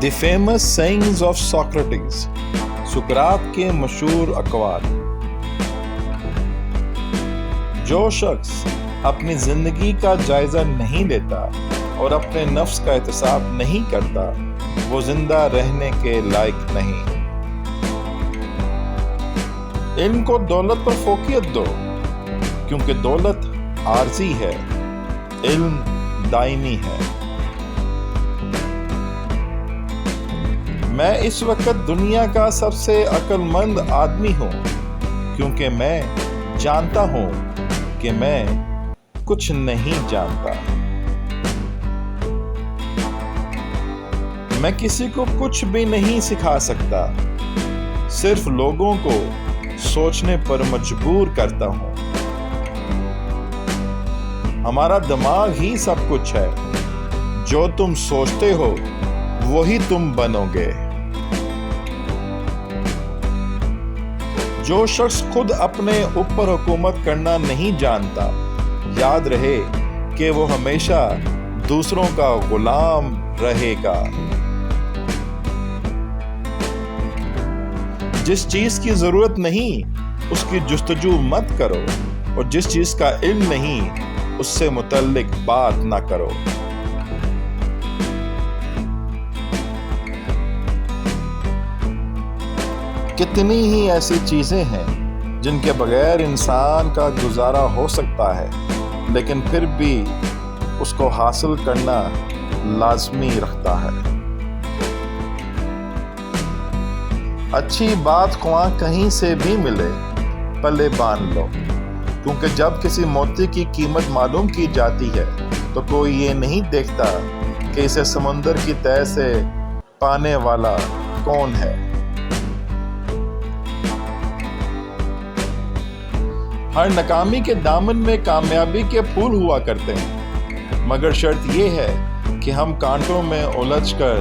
The famous sayings of Socrates, سقراط کے مشہور اقوال۔ جو شخص اپنی زندگی کا جائزہ نہیں لیتا اور اپنے نفس کا احتساب نہیں کرتا، وہ زندہ رہنے کے لائق نہیں۔ علم کو دولت پر فوقیت دو، کیونکہ دولت عارضی ہے، علم دائمی ہے۔ میں اس وقت دنیا کا سب سے عقل مند آدمی ہوں، کیونکہ میں جانتا ہوں کہ میں کچھ نہیں جانتا۔ میں کسی کو کچھ بھی نہیں سکھا سکتا، صرف لوگوں کو سوچنے پر مجبور کرتا ہوں۔ ہمارا دماغ ہی سب کچھ ہے، جو تم سوچتے ہو وہی تم بنو گے۔ جو شخص خود اپنے اوپر حکومت کرنا نہیں جانتا، یاد رہے کہ وہ ہمیشہ دوسروں کا غلام رہے گا۔ جس چیز کی ضرورت نہیں اس کی جستجو مت کرو، اور جس چیز کا علم نہیں اس سے متعلق بات نہ کرو۔ کتنی ہی ایسی چیزیں ہیں جن کے بغیر انسان کا گزارا ہو سکتا ہے، لیکن پھر بھی اس کو حاصل کرنا لازمی رکھتا ہے۔ اچھی بات خواہ کہیں سے بھی ملے، پلے باندھ لو، کیونکہ جب کسی موتی کی قیمت معلوم کی جاتی ہے تو کوئی یہ نہیں دیکھتا کہ اسے سمندر کی تہہ سے پانے والا کون ہے۔ ہر ناکامی کے دامن میں کامیابی کے پھول ہوا کرتے ہیں، مگر شرط یہ ہے کہ ہم کانٹوں میں الجھ کر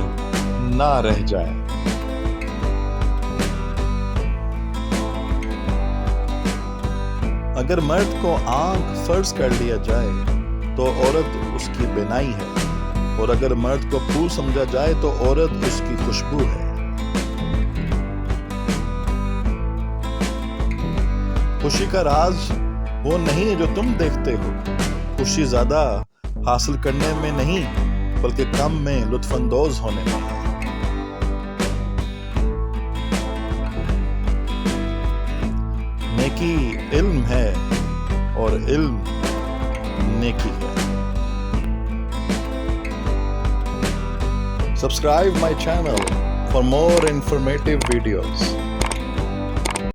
نہ رہ جائیں۔ اگر مرد کو آنکھ فرض کر لیا جائے تو عورت اس کی بینائی ہے، اور اگر مرد کو پھول سمجھا جائے تو عورت اس کی خوشبو ہے۔ خوشی کا راز وہ نہیں ہے جو تم دیکھتے ہو، خوشی زیادہ حاصل کرنے میں نہیں بلکہ کم میں لطف اندوز ہونے میں ہے۔ نیکی علم ہے اور علم نیکی ہے۔ Subscribe my channel for more informative videos.